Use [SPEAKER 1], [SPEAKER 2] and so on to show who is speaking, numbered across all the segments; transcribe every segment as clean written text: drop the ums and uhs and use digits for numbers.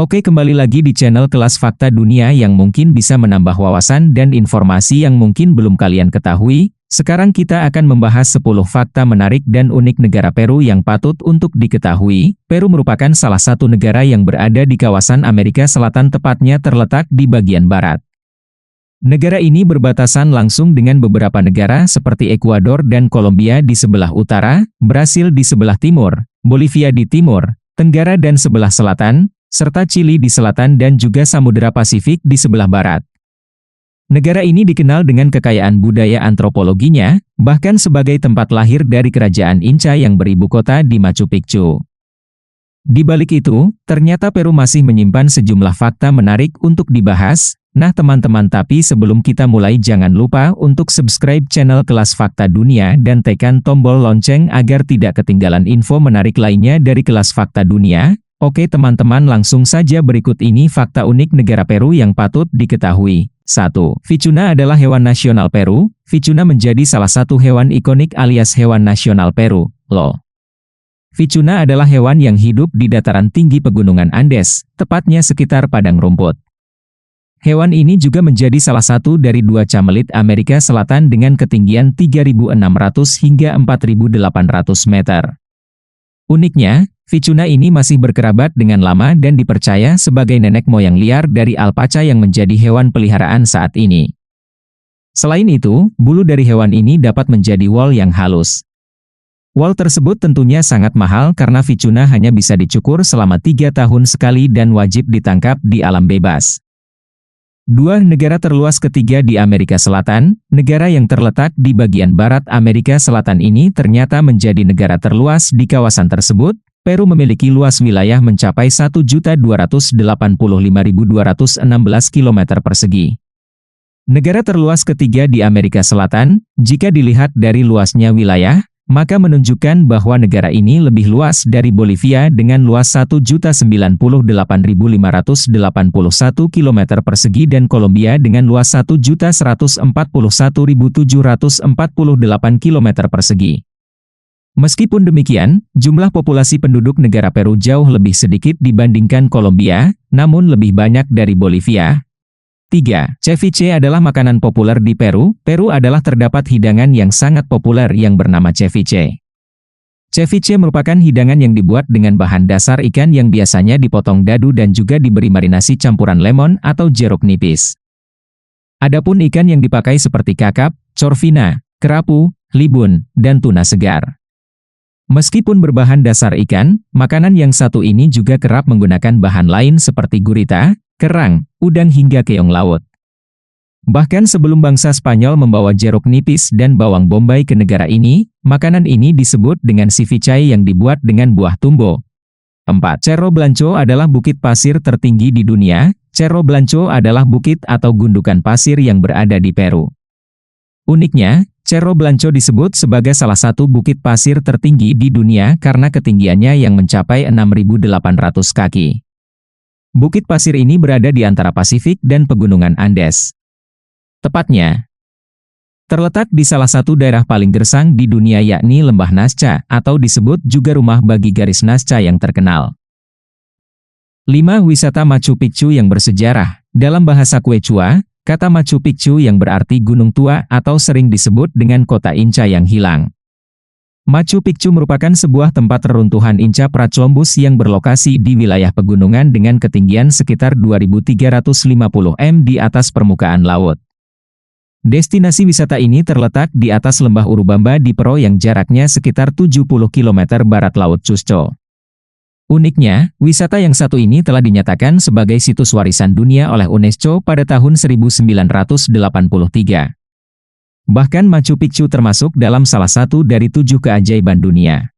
[SPEAKER 1] Oke, kembali lagi di channel Kelas Fakta Dunia yang mungkin bisa menambah wawasan dan informasi yang mungkin belum kalian ketahui. Sekarang kita akan membahas 10 fakta menarik dan unik negara Peru yang patut untuk diketahui. Peru merupakan salah satu negara yang berada di kawasan Amerika Selatan, tepatnya terletak di bagian barat. Negara ini berbatasan langsung dengan beberapa negara seperti Ekuador dan Kolombia di sebelah utara, Brasil di sebelah timur, Bolivia di timur, Tenggara dan sebelah selatan, serta Chili di selatan dan juga Samudera Pasifik di sebelah barat. Negara ini dikenal dengan kekayaan budaya antropologinya, bahkan sebagai tempat lahir dari kerajaan Inca yang beribu kota di Machu Picchu. Di balik itu, ternyata Peru masih menyimpan sejumlah fakta menarik untuk dibahas. Nah teman-teman, tapi sebelum kita mulai jangan lupa untuk subscribe channel Kelas Fakta Dunia dan tekan tombol lonceng agar tidak ketinggalan info menarik lainnya dari Kelas Fakta Dunia. Oke teman-teman, langsung saja berikut ini fakta unik negara Peru yang patut diketahui. 1. Vicuña adalah hewan nasional Peru. Vicuña menjadi salah satu hewan ikonik alias hewan nasional Peru, loh. Vicuña adalah hewan yang hidup di dataran tinggi pegunungan Andes, tepatnya sekitar padang rumput. Hewan ini juga menjadi salah satu dari 2 camelit Amerika Selatan dengan ketinggian 3.600 hingga 4.800 meter. Uniknya, Vicuña ini masih berkerabat dengan llama dan dipercaya sebagai nenek moyang liar dari alpaca yang menjadi hewan peliharaan saat ini. Selain itu, bulu dari hewan ini dapat menjadi wol yang halus. Wol tersebut tentunya sangat mahal karena Vicuña hanya bisa dicukur selama 3 tahun sekali dan wajib ditangkap di alam bebas. 2. Negara terluas ketiga di Amerika Selatan. Negara yang terletak di bagian barat Amerika Selatan ini ternyata menjadi negara terluas di kawasan tersebut. Peru memiliki luas wilayah mencapai 1.285.216 km persegi. Negara terluas ketiga di Amerika Selatan, jika dilihat dari luasnya wilayah, maka menunjukkan bahwa negara ini lebih luas dari Bolivia dengan luas 1.098.581 km persegi dan Kolombia dengan luas 1.141.748 km persegi. Meskipun demikian, jumlah populasi penduduk negara Peru jauh lebih sedikit dibandingkan Kolombia, namun lebih banyak dari Bolivia. 3. Ceviche adalah makanan populer di Peru. Peru adalah terdapat hidangan yang sangat populer yang bernama ceviche. Ceviche merupakan hidangan yang dibuat dengan bahan dasar ikan yang biasanya dipotong dadu dan juga diberi marinasi campuran lemon atau jeruk nipis. Adapun ikan yang dipakai seperti kakap, corvina, kerapu, libun, dan tuna segar. Meskipun berbahan dasar ikan, makanan yang satu ini juga kerap menggunakan bahan lain seperti gurita, kerang, udang hingga keong laut. Bahkan sebelum bangsa Spanyol membawa jeruk nipis dan bawang bombay ke negara ini, makanan ini disebut dengan ceviche yang dibuat dengan buah tumbo. 4. Cerro Blanco adalah bukit pasir tertinggi di dunia. Cerro Blanco adalah bukit atau gundukan pasir yang berada di Peru. Uniknya, Cerro Blanco disebut sebagai salah satu bukit pasir tertinggi di dunia karena ketinggiannya yang mencapai 6.800 kaki. Bukit pasir ini berada di antara Pasifik dan pegunungan Andes. Tepatnya, terletak di salah satu daerah paling gersang di dunia yakni Lembah Nazca atau disebut juga rumah bagi garis Nazca yang terkenal. 5. Wisata Machu Picchu yang bersejarah. Dalam bahasa Quechua, kata Machu Picchu yang berarti gunung tua atau sering disebut dengan kota Inca yang hilang. Machu Picchu merupakan sebuah tempat reruntuhan Inca Pracolombus yang berlokasi di wilayah pegunungan dengan ketinggian sekitar 2.350 m di atas permukaan laut. Destinasi wisata ini terletak di atas lembah Urubamba di Peru yang jaraknya sekitar 70 km barat Laut Cusco. Uniknya, wisata yang satu ini telah dinyatakan sebagai situs warisan dunia oleh UNESCO pada tahun 1983. Bahkan Machu Picchu termasuk dalam salah satu dari 7 keajaiban dunia.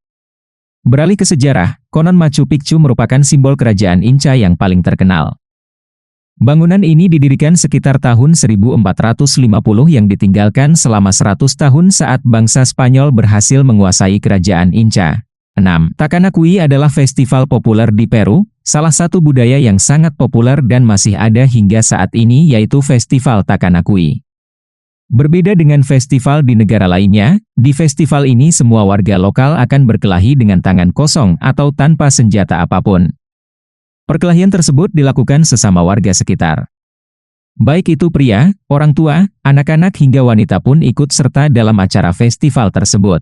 [SPEAKER 1] Beralih ke sejarah, konon Machu Picchu merupakan simbol kerajaan Inca yang paling terkenal. Bangunan ini didirikan sekitar tahun 1450 yang ditinggalkan selama 100 tahun saat bangsa Spanyol berhasil menguasai kerajaan Inca. 6. Takanakui adalah festival populer di Peru, salah satu budaya yang sangat populer dan masih ada hingga saat ini yaitu Festival Takanakui. Berbeda dengan festival di negara lainnya, di festival ini semua warga lokal akan berkelahi dengan tangan kosong atau tanpa senjata apapun. Perkelahian tersebut dilakukan sesama warga sekitar. Baik itu pria, orang tua, anak-anak hingga wanita pun ikut serta dalam acara festival tersebut.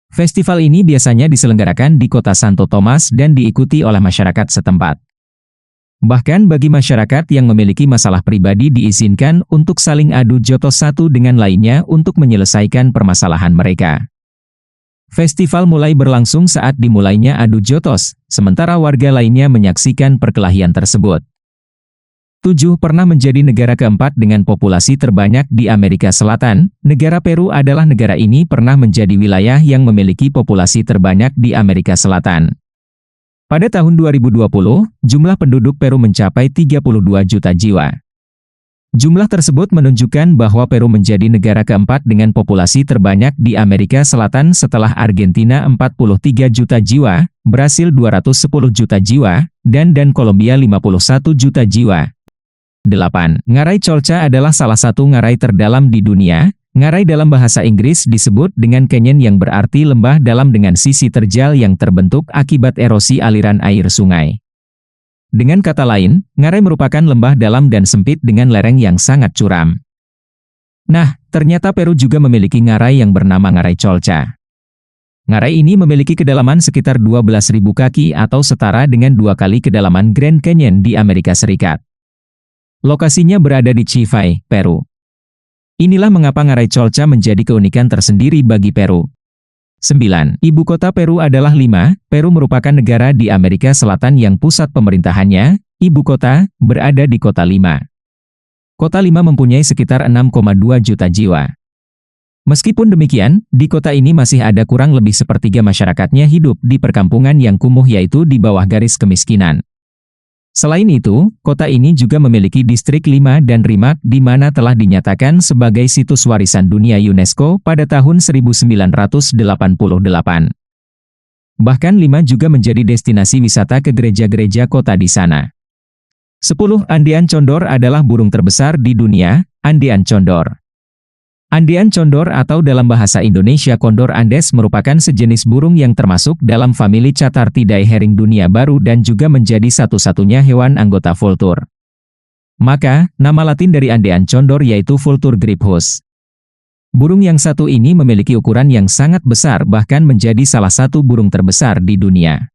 [SPEAKER 1] Festival ini biasanya diselenggarakan di kota Santo Tomas dan diikuti oleh masyarakat setempat. Bahkan bagi masyarakat yang memiliki masalah pribadi diizinkan untuk saling adu jotos satu dengan lainnya untuk menyelesaikan permasalahan mereka. Festival mulai berlangsung saat dimulainya adu jotos, sementara warga lainnya menyaksikan perkelahian tersebut. 7 pernah menjadi negara keempat dengan populasi terbanyak di Amerika Selatan. Negara Peru adalah negara ini pernah menjadi wilayah yang memiliki populasi terbanyak di Amerika Selatan. Pada tahun 2020, jumlah penduduk Peru mencapai 32 juta jiwa. Jumlah tersebut menunjukkan bahwa Peru menjadi negara keempat dengan populasi terbanyak di Amerika Selatan setelah Argentina 43 juta jiwa, Brasil 210 juta jiwa, dan Kolombia 51 juta jiwa. 8. Ngarai Cholcha adalah salah satu ngarai terdalam di dunia. Ngarai dalam bahasa Inggris disebut dengan canyon yang berarti lembah dalam dengan sisi terjal yang terbentuk akibat erosi aliran air sungai. Dengan kata lain, ngarai merupakan lembah dalam dan sempit dengan lereng yang sangat curam. Nah, ternyata Peru juga memiliki ngarai yang bernama Ngarai Cholcha. Ngarai ini memiliki kedalaman sekitar 12.000 kaki atau setara dengan 2 kali kedalaman Grand Canyon di Amerika Serikat. Lokasinya berada di Chifay, Peru. Inilah mengapa Ngarai Cholcha menjadi keunikan tersendiri bagi Peru. 9. Ibu kota Peru adalah Lima. Peru merupakan negara di Amerika Selatan yang pusat pemerintahannya, ibu kota, berada di kota Lima. Kota Lima mempunyai sekitar 6,2 juta jiwa. Meskipun demikian, di kota ini masih ada kurang lebih sepertiga masyarakatnya hidup di perkampungan yang kumuh yaitu di bawah garis kemiskinan. Selain itu, kota ini juga memiliki distrik Lima dan Rimac di mana telah dinyatakan sebagai situs warisan dunia UNESCO pada tahun 1988. Bahkan Lima juga menjadi destinasi wisata ke gereja-gereja kota di sana. 10. Andean Condor adalah burung terbesar di dunia. Andean Condor. Andean Condor atau dalam bahasa Indonesia Condor Andes merupakan sejenis burung yang termasuk dalam famili Cathartidae herring dunia baru dan juga menjadi satu-satunya hewan anggota Vultur. Maka, nama latin dari Andean Condor yaitu Vultur gryphus. Burung yang satu ini memiliki ukuran yang sangat besar bahkan menjadi salah satu burung terbesar di dunia.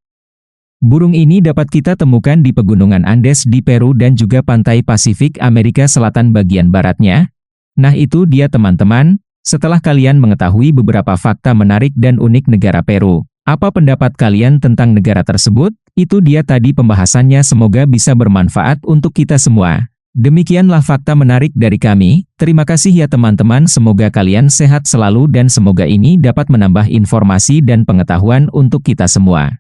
[SPEAKER 1] Burung ini dapat kita temukan di pegunungan Andes di Peru dan juga pantai Pasifik Amerika Selatan bagian baratnya. Nah itu dia teman-teman, setelah kalian mengetahui beberapa fakta menarik dan unik negara Peru, apa pendapat kalian tentang negara tersebut? Itu dia tadi pembahasannya, semoga bisa bermanfaat untuk kita semua. Demikianlah fakta menarik dari kami, terima kasih ya teman-teman, semoga kalian sehat selalu dan semoga ini dapat menambah informasi dan pengetahuan untuk kita semua.